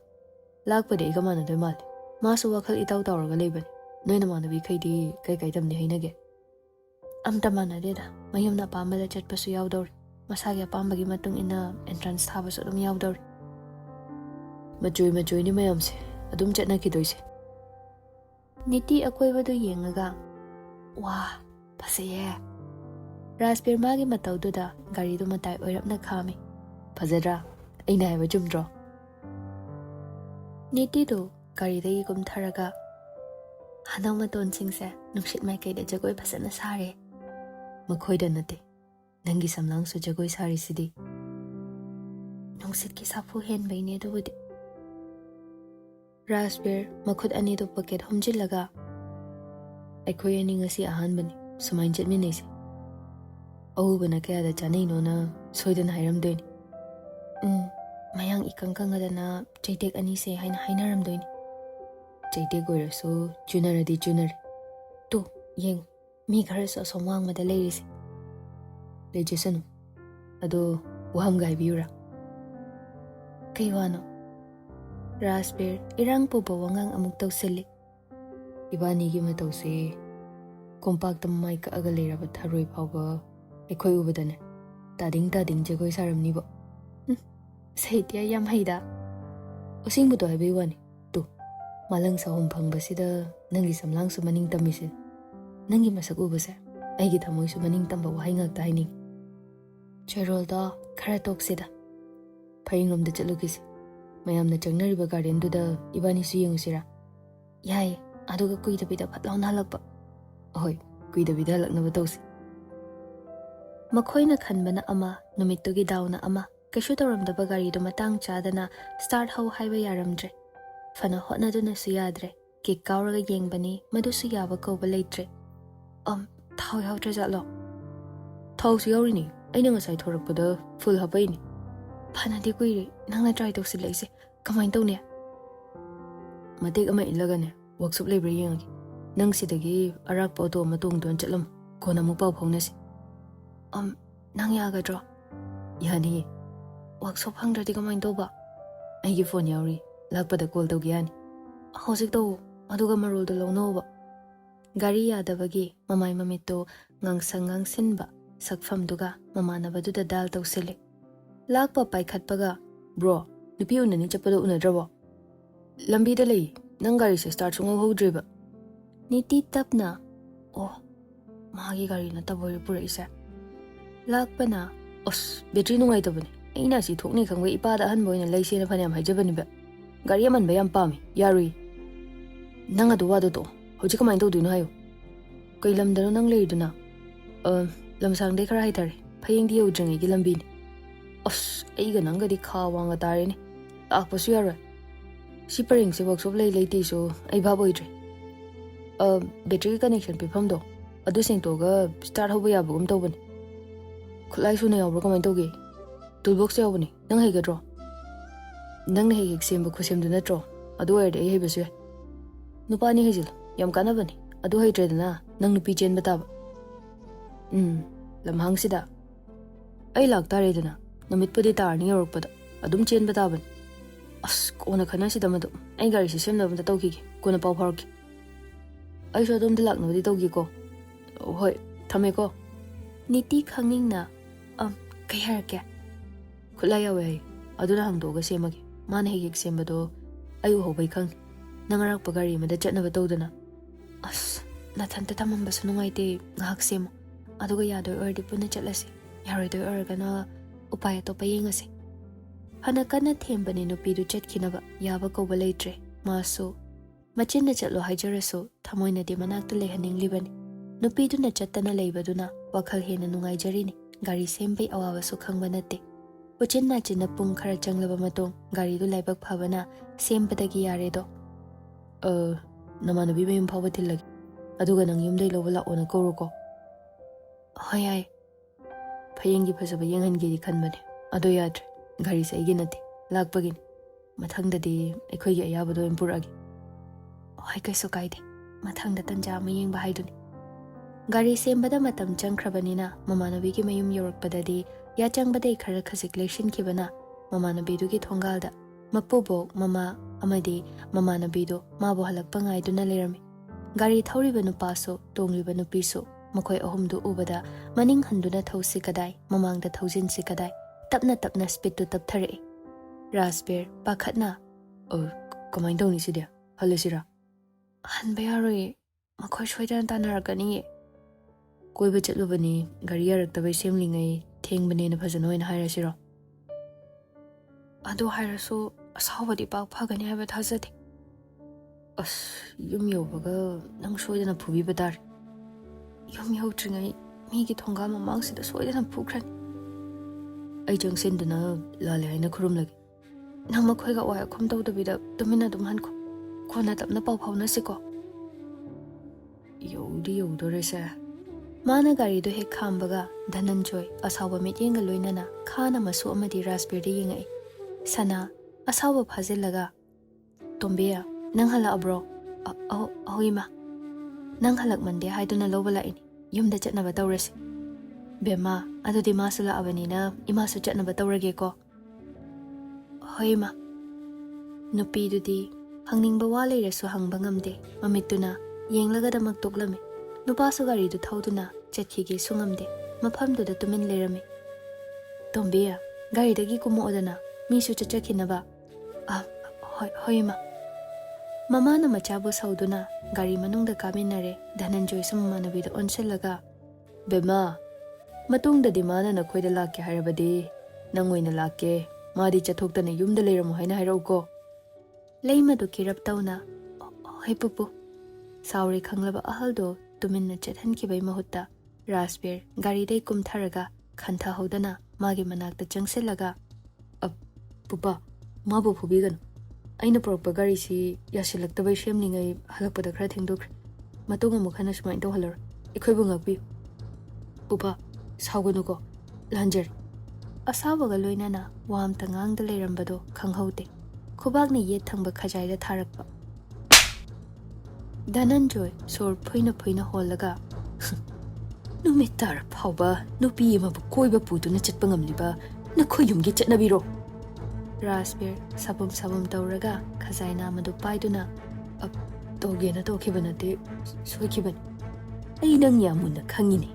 Lakpade igamana doi mal. Masu wakhal itaw tawraga leibani. Noi namana bi khaidi kai tamni hainage. Amta mana deda. Mayumna pambada chatpasu yaudori. Masagi apambagi matung ina entrance thabasu adum yaudori. Majoi ni mayamse adum chatna kidoise. Niti akoibadu yengaga. Wah, paseye. Raspir magi mataududa gari du matai oirapna khami. Fazadra, aina haiba jumdro. Niti do gari dagi kum tharaga. Hanaw maton singse nungsit mai kaida jagoi phasana sare. Makhoida nate. Nangi samlang su jagoi sari sidi. Nungsit ki sapu hen baini adubudi. Raspir makhut ani do pocket humjillaga. Aikhoy ani ngasi ahanbani sumain chatminase. Ahubana kayada chanai nona soidana hairamdoini. Mayang ikangkangadana chaitek ani se haina hainaramdoini. Chaitek oirasu junaradi junar. Tu yeng mi kharasu somwang mada leirise. Lejesanu. Ado waham gaibiura. Kaiwano. Raspir irang po bawangang amuk tawsili. Ibani gi matawse kompak tamay ka agalera ba tharoy pawba aikhoy ubadane tading jagoi saramni bo saitya yam haida using buto habi wani tu malang sa hom phangbasida nangi samlang su maning tamise nangi masak ubase aigi thamoy su maning tamba wahai ngak taining cherol da khara toksida phaingrom da chalugisi mayamna changnariba garden duda ibani su yengusira yai aduga kuidabida phatlauna halakpa ahoi kuidabida halaknaba tawsi makhoina khanbana ama numittugi dauna ama kaishu tawramdaba gari du matang chadana start hau haiba yaramdre fana hotnaduna su yadre kick kauraga yengbani madu su yaba kauba leitre thau yautra jalo thau su yaurini aina ngasai thorakpada full hapaini phanadi kuiri nangna try tawsilaise kamain tawne matek ama ilagane workshop labor yengi nang sidagi arak poto matung don chatlam kona mu pau phaunasi nang yagadro yani workshop hangradi kamain tawba aigi phone yauri lakpada call tawgiani hojik taw aduga marul do lawnoba gari yadabagi mamai mamitto ngangsang sinba sakfam duga mamana baduda dal tawsile lakpa paikhatpaga bro nupi unani chapado unadrabo lambi da lei nang gari se start sungo hodriba niti tapna oh magi gari na taboi pura isa lakpana os battery nungai tabani aina si thokni khangwe ipada han boina leise na phanyam haijabani ba gari aman bayam pami yarui nang adu wadu to hoji kamai to duino hayo kai lamdano nang leiduna lamsang de khara haitare phayeng di udrengi gi lambi ni os aiga nangadi khawanga tareni akpasu yaro si paring se workshop lei so ai baboidre battery connection pifam do adu sengtoga start hoba yabugum tawbani khulai su ne yawbro kamai tawge toolbox yawbani nang heigadro nang hei exam bu khusem du natro adu aide ai heibasu nupani heijil yam kanabani adu heitredana nang nupi chen bataba lamhang sida ai laktare dana namit pudi tarni yorokpada adum chen bataban as kona khana sida madu ai gari system na bata tawki kona pau pharki ai so dum dilak no di tawgi ko hoi thame ko niti khanging na kai har ke khulaya we aduna hangdo ga semagi mana hegi sembado ayu ho bai khang nangarak pagari mada chatna ba tawdana as na thanta tamamba sunungai te ngak sem aduga yado ordi puna chatlase yaroi do organa upaya to payengase hana kana thembani nupi du chatkinaba yaba ko balaitre maso machinna chatlo haijaraso thamoina de manakta lehaning libani nupi du na chattana leibaduna wakhal hena nungai jarini gari sembai awawa su khangba natte uchinna chinna pung khara changlaba matong gari du laibak phabana sembadagi yare do namana bi mem phawa thilagi aduga nang yumdai lobala ona koruko hoyai phayengi phasaba yenghangi khanbane ado yadre gari sa igi nati lakpagin mathangdadi aikhoigi ayabado impuragi hoi kaiso kaide mathangda tanja ma yengba haiduni ꯒꯥꯔꯤ ꯁꯦꯝꯕꯗ ꯃꯇꯝ ꯆꯪꯈ꯭ꯔꯕꯅꯤꯅ ꯃꯃꯥꯟꯅꯕꯤꯒꯤ ꯃꯌꯨꯝ ꯌꯧꯔꯛꯄꯗꯗꯤ ꯌꯥꯆꯪꯕꯗꯩ ꯈꯔ ꯈꯖꯤꯛ ꯂꯩꯁꯤꯟꯈꯤꯕꯅ ꯃꯃꯥꯟꯅꯕꯤꯗꯨꯒꯤ ꯊꯣꯡꯒꯥꯜꯗ ꯃꯄꯨꯕꯣꯛ ꯃꯃꯥ ꯑꯃꯗꯤ ꯃꯃꯥꯟꯅꯕꯤꯗꯨ ꯃꯥꯕꯨ ꯍꯜꯂꯛꯄ ꯉꯥꯏꯗꯨꯅ ꯂꯩꯔꯝꯃꯤ꯫ ꯒꯥꯔꯤ ꯊꯧꯔꯤꯕ ꯅꯨꯄꯥꯁꯨ ꯇꯣꯡꯂꯤꯕ ꯅꯨꯄꯤꯁꯨ ꯃꯈꯣꯏ ꯑꯍꯨꯝꯗꯨ ꯎꯕꯗ ꯃꯅꯤꯡ ꯍꯟꯗꯨꯅ ꯊꯧꯁꯤ ꯀꯗꯥꯏ ꯃꯃꯥꯡꯗ ꯊꯧꯖꯤꯟꯁꯤ ꯀꯗꯥꯏ ꯇꯞꯅ ꯇꯞꯅ ꯁ꯭ꯄꯤꯗꯇꯨ ꯇꯞꯊꯔꯛꯏ꯫ ꯔꯥꯖꯕꯤꯔ ꯄꯥꯈꯠꯅ ꯀꯃꯥꯏꯅ ꯇꯧꯅꯤ ꯁꯤꯗꯤ ꯍꯜꯂꯁꯤꯔꯥ? ꯍꯟꯕ ꯌꯥꯔꯣꯏꯌꯦ, ꯃꯈꯣꯏ ꯁꯣꯏꯗꯅ ꯇꯥꯟꯅꯔꯛꯀꯅꯤꯌꯦ꯫ ꯀꯣꯏꯕ ꯆꯠꯂꯨꯕꯅꯤ, ꯒꯥꯔꯤ ꯌꯥꯔꯛꯇꯕꯩ ꯁꯦꯝꯂꯤꯉꯩ ꯊꯦꯡꯕꯅꯦꯅ ꯐꯖꯅ ꯑꯣꯏꯅ ꯍꯥꯏꯔꯁꯤꯔꯣ? ꯑꯗꯨ ꯍꯥꯏꯔꯁꯨ ꯑꯁꯥꯎꯕꯗꯤ ꯄꯥꯛ ꯐꯒꯅꯤ ꯍꯥꯏꯕ ꯊꯥꯖꯗꯦ꯫ ꯌꯨꯝ ꯌꯧꯕꯒ ꯅꯪ ꯁꯣꯏꯗꯅ ꯐꯨꯕꯤꯕ ꯇꯥꯔꯦ꯫ ꯌꯨꯝ ꯌꯧꯗ꯭ꯔꯤꯉꯩ ꯃꯤꯒꯤ ꯊꯣꯡꯒꯥꯜ ꯃꯃꯥꯡꯁꯤꯗ ꯁꯣꯏꯗꯅ ꯐꯨꯈ꯭ꯔꯅꯤ꯫ ꯑꯩ ꯆꯪꯁꯤꯟꯗꯨꯅ ꯂꯥꯜꯂꯦ ꯍꯥꯏꯅ ꯈꯨꯔꯨꯝꯂꯒꯦ꯫ ꯅꯪ ꯃꯈꯣꯏꯒ ꯋꯥ ꯌꯥꯈꯨꯝ ꯇꯧꯗꯕꯤꯗ ꯇꯨꯃꯤꯟꯅ ꯑꯗꯨꯝ ꯍꯟꯈꯣ꯫ ꯀꯣꯟꯅ ꯇꯞꯅ ꯄꯥꯎ ꯐꯥꯎꯅꯁꯤꯀꯣ꯫ ꯌꯧꯗꯤ ꯌꯧꯗꯣꯔꯦꯁꯦ꯫ ꯃꯥꯅ ꯒꯥꯔꯤꯗꯨ ꯍꯦꯛ ꯈꯥꯝꯕꯒ ꯙꯅꯟꯖꯣꯏ ꯑꯁꯥꯎꯕ ꯃꯤꯠꯌꯦꯡꯒ ꯂꯣꯏꯅꯅ ꯈꯥꯅ ꯃꯁꯨ ꯑꯃꯗꯤ ꯔꯥꯖꯕꯤꯔꯗ ꯌꯦꯡꯉꯛꯏ꯫ ꯁꯅꯥ ꯑꯁꯥꯎꯕ ꯐꯥꯖꯤꯜꯂꯒ ꯇꯣꯝꯕꯤ, ꯅꯪ ꯍꯜꯂꯛꯑꯕ꯭ꯔꯣ? ꯑꯍꯣꯏ ꯏꯃꯥ, ꯅꯪ ꯍꯜꯂꯛꯃꯟꯗꯦ ꯍꯥꯏꯗꯨꯅ ꯂꯧꯕ ꯂꯥꯛꯏꯅꯤ꯫ ꯌꯨꯝꯗ ꯆꯠꯅꯕ ꯇꯧꯔꯁꯤ꯫ ꯕꯦꯝꯃ, ꯑꯗꯨꯗꯤ ꯃꯥꯁꯨ ꯂꯥꯛꯑꯕꯅꯤꯅ ꯏꯃꯥꯁꯨ ꯆꯠꯅꯕ ꯇꯧꯔꯒꯦꯀꯣ꯫ ꯍꯣꯏ ꯏꯃꯥ꯫ ꯅꯨꯄꯤꯗꯨꯗꯤ ꯍꯪꯅꯤꯡꯕ ꯋꯥ ꯂꯩꯔꯁꯨ ꯍꯪꯕ ꯉꯝꯗꯦ꯫ ꯃꯃꯤꯠꯇꯨꯅ ꯌꯦꯡꯂꯒꯗꯃꯛ ꯇꯣꯛꯂꯝꯃꯤ꯫ ꯅꯨꯄꯥꯁꯨ ꯒꯥꯔꯤꯗꯨ ꯊꯧꯗꯨꯅ ꯆꯠꯈꯤꯒꯦꯁꯨ ꯉꯝꯗꯦ꯫ ꯃꯐꯝꯗꯨꯗ ꯇꯨꯃꯤꯟ ꯂꯩꯔꯝꯃꯤ꯫ ꯇꯣꯝꯕꯤ, ꯒꯥꯔꯤꯗꯒꯤ ꯀꯨꯝꯃꯛꯑꯣꯗꯅ, ꯃꯤꯁꯨ ꯆꯠꯆꯈꯤꯅꯕ꯫ ꯍꯣꯏ ꯏꯃꯥ꯫ ꯃꯃꯥꯅ ꯃꯆꯥꯕꯨ ꯁꯧꯗꯨꯅ ꯒꯥꯔꯤ ꯃꯅꯨꯡꯗ ꯀꯥꯃꯤꯟꯅꯔꯦ꯫ ꯙꯅꯟꯖꯣꯏꯁꯨ ꯃꯃꯥꯟꯅꯕꯤꯗ ꯑꯣꯟꯁꯤꯜꯂꯒ ꯕꯦꯝꯃ, ꯃꯇꯨꯡꯗꯗꯤ ꯃꯥꯅ ꯅꯈꯣꯏꯗ ꯂꯥꯛꯀꯦ ꯍꯥꯏꯔꯕꯗꯤ ꯅꯪ ꯑꯣꯏꯅ ꯂꯥꯛꯀꯦ, ꯃꯥꯗꯤ ꯆꯠꯊꯣꯛꯇꯅ ꯌꯨꯝꯗ ꯂꯩꯔꯝꯃꯣ ꯍꯥꯏꯅ ꯍꯥꯏꯔꯛꯎꯀꯣ꯫ ꯂꯩꯃꯗꯨ ꯀꯤꯔꯞ ꯇꯧꯅ ꯍꯣꯏ ꯄꯨꯄꯨ꯫ ꯁꯥꯎꯔꯦ ꯈꯪꯂꯕ ꯑꯍꯜꯗꯣ ꯇꯨꯃꯤꯟꯅ ꯆꯠꯍꯟꯈꯤꯕꯩ ꯃꯍꯨꯠꯇ ꯔꯥꯖꯕꯤꯔ ꯒꯥꯔꯤꯗꯩ ꯀꯨꯝꯊꯔꯒ ꯈꯟꯊꯍꯧꯗꯅ ꯃꯥꯒꯤ ꯃꯅꯥꯛꯇ ꯆꯪꯁꯤꯜꯂꯒ ꯄꯨꯄꯥ, ꯃꯥꯕꯨ ꯐꯨꯕꯤꯒꯅꯨ꯫ ꯑꯩꯅ ꯄꯨꯔꯛꯄ ꯒꯥꯔꯤꯁꯤ ꯌꯥꯁꯤꯜꯂꯛꯇꯕꯩ ꯁꯦꯝꯂꯤꯉꯩ ꯍꯜꯂꯛꯄꯗ ꯈꯔ ꯊꯦꯡꯗꯣꯛꯈ꯭ꯔꯦ꯫ ꯃꯇꯨꯡ ꯑꯃꯨꯛ ꯍꯟꯅ ꯁꯨꯃꯥꯏꯅ ꯇꯧꯍꯜꯂꯔꯣꯏ꯫ ꯑꯩꯈꯣꯏꯕꯨ ꯉꯥꯛꯄꯤꯌꯨ꯫ ꯄꯨꯄꯥ, ꯁꯥꯎꯒꯅꯨꯀꯣ, ꯂꯥꯟꯖꯔꯦ꯫ ꯑꯁꯥꯎꯕꯒ ꯂꯣꯏꯅꯅ ꯋꯥ ꯑꯝꯇ ꯉꯥꯡꯗ ꯂꯩꯔꯝꯕꯗꯣ ꯈꯪꯍꯧꯗꯦ꯫ ꯈꯨꯕꯥꯛꯅ ꯌꯦꯠ ꯊꯪꯕ ꯈꯖꯥꯏꯗ ꯊꯥꯔꯛꯄ꯫ ꯙꯅꯟꯖꯣꯏ ꯁꯣꯔ ꯐꯨꯏꯅ ꯐꯨꯏꯅ ꯍꯣꯜꯂꯒ ꯅꯨꯃꯤꯠ ꯇꯥꯔ ꯐꯥꯎꯕ ꯅꯨꯄꯤ ꯑꯃꯕꯨ ꯀꯣꯏꯕ ꯄꯨꯗꯨꯅ ꯆꯠꯄ ꯉꯝꯂꯤꯕ ꯅꯈꯣꯏ ꯌꯨꯝꯒꯤ ꯆꯠꯅꯕꯤꯔꯣ? ꯔꯥꯖꯕꯤꯔ ꯁꯥꯕꯨꯝ ꯁꯥꯕꯨꯝ ꯇꯧꯔꯒ ꯈꯖꯥꯏ ꯅꯥꯝꯃꯗꯨ ꯄꯥꯏꯗꯨꯅ ꯇꯧꯒꯦꯅ ꯇꯧꯈꯤꯕ ꯅꯠꯇꯦ, ꯁꯣꯏꯈꯤꯕꯅꯤ꯫ ꯑꯩ ꯅꯪ ꯌꯥꯝ ꯃꯨꯟꯅ ꯈꯪꯉꯤꯅꯦ꯫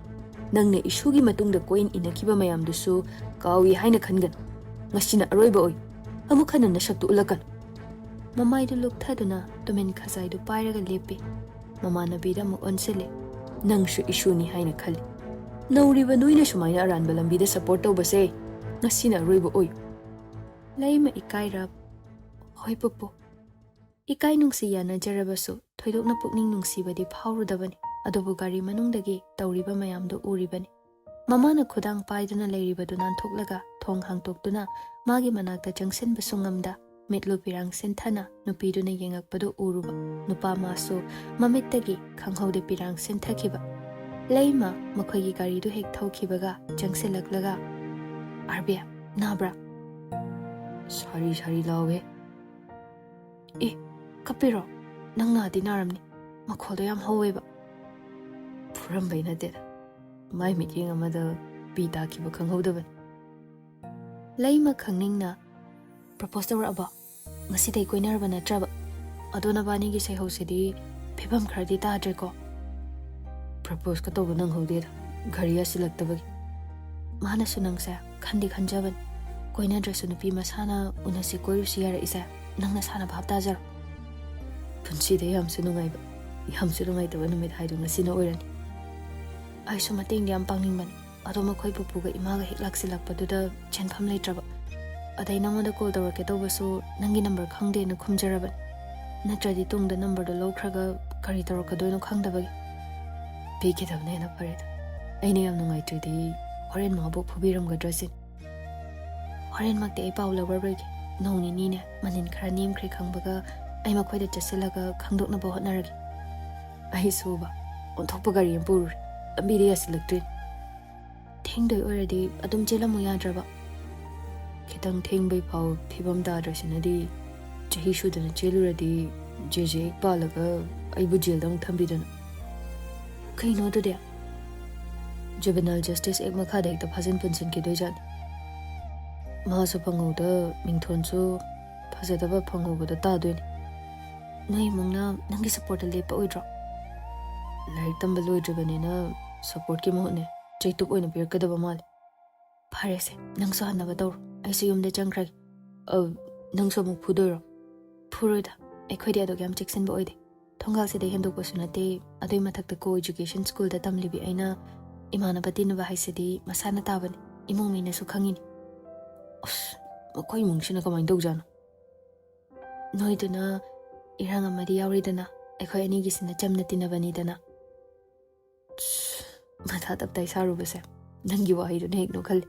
ꯅꯪꯅ ꯏꯁꯨꯒꯤ ꯃꯇꯨꯡꯗ ꯀꯣꯏꯟ ꯏꯟꯅꯈꯤꯕ ꯃꯌꯥꯝꯗꯨꯁꯨ ꯀꯥꯎꯏ ꯍꯥꯏꯅ ꯈꯟꯒꯅꯨ꯫ ꯉꯁꯤꯅ ꯑꯔꯣꯏꯕ ꯑꯣꯏ꯫ ꯑꯃꯨꯛ ꯍꯟꯅ ꯅꯁꯛꯇꯨ ꯎꯠꯂꯛꯀꯅꯨ꯫ ꯃꯃꯥꯏꯗꯨ ꯂꯨꯞꯊꯗꯨꯅ ꯇꯨꯃꯤꯟ ꯈꯖꯥꯏꯗꯨ ꯄꯥꯏꯔꯒ ꯂꯦꯞꯄꯤ꯫ ꯃꯃꯥꯟꯅꯕꯤꯗ ꯑꯃꯨꯛ ꯑꯣꯟꯁꯤꯜꯂꯤ꯫ ꯅꯪꯁꯨ ꯏꯁꯨꯅꯤ ꯍꯥꯏꯅ ꯈꯜꯂꯤ꯫ ꯅꯧꯔꯤꯕ ꯅꯣꯏꯅ ꯁꯨꯃꯥꯏꯅ ꯑꯔꯥꯟꯕ ꯂꯝꯕꯤꯗ ꯁꯄꯣꯔꯠ ꯇꯧꯕꯁꯦ ꯉꯁꯤꯅ ꯑꯔꯣꯏꯕ ꯑꯣꯏ꯫ ꯂꯩꯃ ꯏꯀꯥꯏꯔꯞ ꯍꯣꯏ ꯄꯨꯄꯨ꯫ ꯏꯀꯥꯏ ꯅꯨꯡꯁꯤ ꯌꯥꯅꯖꯔꯕꯁꯨ ꯊꯣꯏꯗꯣꯛꯅ ꯄꯨꯛꯅꯤꯡ ꯅꯨꯡꯁꯤꯕꯗꯤ ꯐꯥꯎꯔꯨꯗꯕꯅꯤ꯫ ꯑꯗꯨꯕꯨ ꯒꯥꯔꯤ ꯃꯅꯨꯡꯗꯒꯤ ꯇꯧꯔꯤꯕ ꯃꯌꯥꯝꯗꯨ ꯎꯔꯤꯕꯅꯤ꯫ ꯃꯃꯥꯅ ꯈꯨꯗꯥꯡ ꯄꯥꯏꯗꯨꯅ ꯂꯩꯔꯤꯕꯗꯨ ꯅꯥꯟꯊꯣꯛꯂꯒ ꯊꯣꯡ ꯍꯥꯡꯇꯣꯛꯇꯨꯅ ꯃꯥꯒꯤ ꯃꯅꯥꯛꯇ ꯆꯪꯁꯤꯟꯕꯁꯨ ꯉꯝꯗ ꯃꯤꯠꯂꯨ ꯄꯤꯔꯥꯡ ꯁꯤꯟꯊꯅ ꯅꯨꯄꯤꯗꯨꯅ ꯌꯦꯡꯉꯛꯄꯗꯨ ꯎꯔꯨꯕ ꯅꯨꯄꯥ ꯃꯥꯁꯨ ꯃꯃꯤꯠꯇꯒꯤ ꯈꯪꯍꯧꯗꯦ ꯄꯤꯔꯥꯡ ꯁꯤꯟꯊꯈꯤꯕ꯫ ꯂꯩꯃ ꯃꯈꯣꯏꯒꯤ ꯒꯥꯔꯤꯗꯨ ꯍꯦꯛ ꯊꯧꯈꯤꯕꯒ ꯆꯪꯁꯤꯜꯂꯛꯂꯒ ꯑꯥꯔꯕꯤꯌꯥ, ꯅꯥꯕ꯭ꯔꯥ? ꯁꯥꯔꯤ ꯁꯥꯔꯤ ꯂꯥꯎꯋꯦ꯫ ꯀꯞꯄꯤꯔꯣ? ꯅꯪ ꯅꯥꯗꯤ ꯅꯥꯔꯝꯅꯤ, ꯃꯈꯣꯜꯗꯣ ꯌꯥꯝ ꯍꯧꯋꯦꯕ꯫ ꯐꯨꯔꯝꯕꯩ ꯅꯠꯇꯦꯗ, ꯃꯥꯏ ꯃꯤꯠꯌꯦꯡ ꯑꯃꯗ ꯄꯤ ꯇꯥꯈꯤꯕ ꯈꯪꯍꯧꯗꯕꯅꯤ꯫ ꯂꯩꯃ ꯈꯪꯅꯤꯡꯅ ꯄ꯭ꯔꯄꯣꯁ ꯇꯧꯔꯛꯑꯕꯣ? ꯉꯁꯤꯗꯩ ꯀꯣꯏꯅꯔꯕ ꯅꯠꯇ꯭ꯔꯕ? ꯑꯗꯣ ꯅꯕꯥꯅꯤꯒꯤ ꯁꯩꯍꯧꯁꯤꯗꯤ ꯐꯤꯕꯝ ꯈꯔꯗꯤ ꯇꯥꯗ꯭ꯔꯦꯀꯣ? ꯄ꯭ꯔꯄꯣꯁꯀ ꯇꯧꯕ ꯅꯪꯍꯧꯗꯦꯗ, ꯘꯔꯤ ꯌꯥꯁꯤꯜꯂꯛꯇꯕꯒꯤ꯫ ꯃꯥꯅꯁꯨ ꯅꯪꯁꯦ ꯈꯟꯗꯤ ꯈꯟꯖꯕꯅꯤ꯫ ꯀꯣꯏꯅꯗ꯭ꯔꯁꯨ ꯅꯨꯄꯤ ꯃꯁꯥꯅ ꯎꯅꯁꯤ ꯀꯣꯏꯔꯨꯁꯤ ꯌꯥꯔꯛꯏꯁꯦ ꯅꯪ ꯅꯁꯥꯅ ꯚꯥꯞ ꯇꯥꯖꯔꯣ꯫ ꯄꯨꯟꯁꯤꯗ ꯌꯥꯝꯁꯨ ꯅꯨꯡꯉꯥꯏꯕ ꯌꯥꯝꯁꯨ ꯅꯨꯡꯉꯥꯏꯇꯕ ꯅꯨꯃꯤꯠ ꯍꯥꯏꯗꯨ ꯉꯁꯤꯅ ꯑꯣꯏꯔꯅꯤ꯫ ꯑꯩꯁꯨ ꯃꯇꯦꯡꯗꯤ ꯌꯥꯝ ꯄꯥꯡꯅꯤꯡꯕꯅꯤ, ꯑꯗꯣ ꯃꯈꯣꯏ ꯄꯨꯄꯨꯒ ꯏꯃꯥꯒ ꯍꯦꯛ ꯂꯥꯛꯁꯤꯜꯂꯛꯄꯗꯨꯗ ꯆꯦꯟꯐꯝ ꯂꯩꯇ꯭ꯔꯕ꯫ ꯑꯗꯩ ꯅꯪꯉꯣꯟꯗ ꯀꯣꯜ ꯇꯧꯔꯛꯀꯦ ꯇꯧꯕꯁꯨ ꯅꯪꯒꯤ ꯅꯝꯕꯔ ꯈꯪꯗꯦꯅ ꯈꯨꯝꯖꯔꯕꯅꯤ꯫ ꯅꯠꯇ꯭ꯔꯗꯤ ꯇꯨꯡꯗ ꯅꯝꯕꯔꯗꯣ ꯂꯧꯈ꯭ꯔꯒ ꯀꯔꯤ ꯇꯧꯔꯛꯀꯗꯣꯏꯅꯣ ꯈꯪꯗꯕꯒꯤ꯫ ꯄꯤꯈꯤꯗꯕꯅ ꯍꯦꯟꯅ ꯐꯔꯦꯗ꯫ ꯑꯩꯅ ꯌꯥꯝ ꯅꯨꯡꯉꯥꯏꯇ꯭ꯔꯗꯤ ꯍꯣꯔꯦꯟ ꯃꯥꯕꯨ ꯐꯨꯕꯤꯔꯝꯒꯗ꯭ꯔꯥ ꯁꯤꯅꯤ꯫ ꯍꯣꯔꯦꯟꯃꯛꯇꯤ ꯑꯩ ꯄꯥꯎ ꯂꯧꯔꯔꯣꯏꯒꯦ꯫ ꯅꯣꯡ ꯅꯤꯅꯤꯅꯦ ꯃꯅꯤꯟ ꯈꯔ ꯅꯦꯝꯈ꯭ꯔꯦ ꯈꯪꯕꯒ ꯑꯩ ꯃꯈꯣꯏꯗ ꯆꯠꯁꯤꯜꯂꯒ ꯈꯪꯗꯣꯛꯅꯕ ꯍꯣꯠꯅꯔꯒꯦ꯫ ꯑꯩꯁꯨꯕ ꯑꯣꯟꯊꯣꯛꯄ ꯒꯥꯔꯤ ꯑꯃ ꯄꯨꯔꯨꯔꯦ, ꯂꯝꯕꯤꯗ ꯌꯥꯁꯤꯜꯂꯛꯇ꯭ꯔꯤꯅꯤ꯫ ꯊꯦꯡꯗꯣꯏ ꯑꯣꯏꯔꯗꯤ ꯑꯗꯨꯝ ꯆꯦꯜꯂꯝꯃꯨ ꯌꯥꯗ꯭ꯔꯕ? ꯈꯤꯇꯪ ꯊꯦꯡꯕꯩ ꯐꯥꯎ ꯐꯤꯕꯝ ꯇꯥꯗ꯭ꯔꯁꯤꯅꯗꯤ ꯆꯍꯤ ꯁꯨꯗꯅ ꯆꯦꯜꯂꯨꯔꯗꯤ ꯖꯦ ꯄꯥꯜꯂꯒ ꯑꯩꯕꯨ ꯖꯦꯜꯗ ꯑꯃꯨꯛ ꯊꯝꯕꯤꯗꯅ꯫ ꯀꯩꯅꯣ ꯑꯗꯨꯗꯤ? Juvenile Justice Act makhada hekta phajin punsin ki doijani. Mahasu phangauda mingthonsu phajadaba phangauda ta doini. Noi mungna nangi support lepa oidro. Laik tamba loidrabanina support ki mohne chaituk oina pirkadaba mal. Pharese nangso hanaba dawr aisi yumde changkrag. Nangso muk phudoro. Phuroida ekhodi ado gyam cheksin ba oide. Thongal se de hendok basunate adoi mathakta ko education school da tamlibi aina imana batina ba haisedi masana tabani imong mina su khangini. Makoi mungsina kamai dawjana. Noiduna irang amadi yawridana ekhoi ani gisina chamna tinabani dana. Matha taptai sarubase nangi wahiduna hekno khali.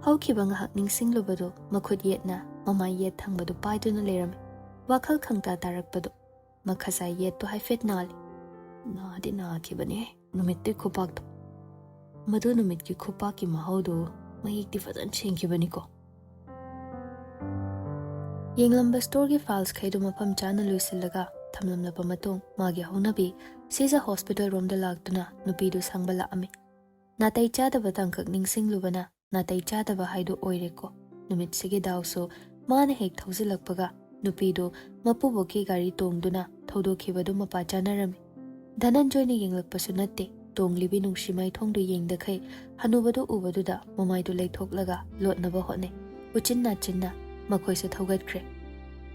Haukiba ngahak ningsinglubado makhut yetna mama yet thangbado paiduna lerame. Wakhal khangta tarakpado makhasa yet to haifet nali. Naadi naakibane numitte khupakto. Madu numit ki khupaki mahaudo mayikti fadan chengkibani ko. Yenglamba store ki files khaidu mapam chana luisilaga thamlamlapa matong magi haunabi Caesar Hospital room da lagtuna nupidu sangbala ame. Natai chadaba tangkak ningsinglubana natai chadaba haidu oireko. Numit sige dawso mana hek thausilakpaga nupidu mapuboki gari tongduna thaudokhibadu mapa chanarami. Dhananjoy ni yenglakpasu natte tonglibi nungshimai thongdu yengdakhai hanubadu ubaduda mamaidu leithokhlaga lotnaba hotne. Uchinna chinna makoise thaugatkre.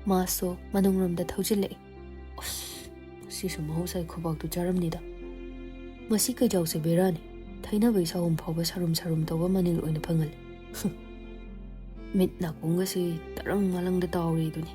Maso manungromda thaujilai. Sisu mahusai khobaktu charamnida. Masi kaijawse berani. Thaina bai sahum phawba sarum tawba manil oina phangal. Mit na kungasi tarang malangda tawri duni.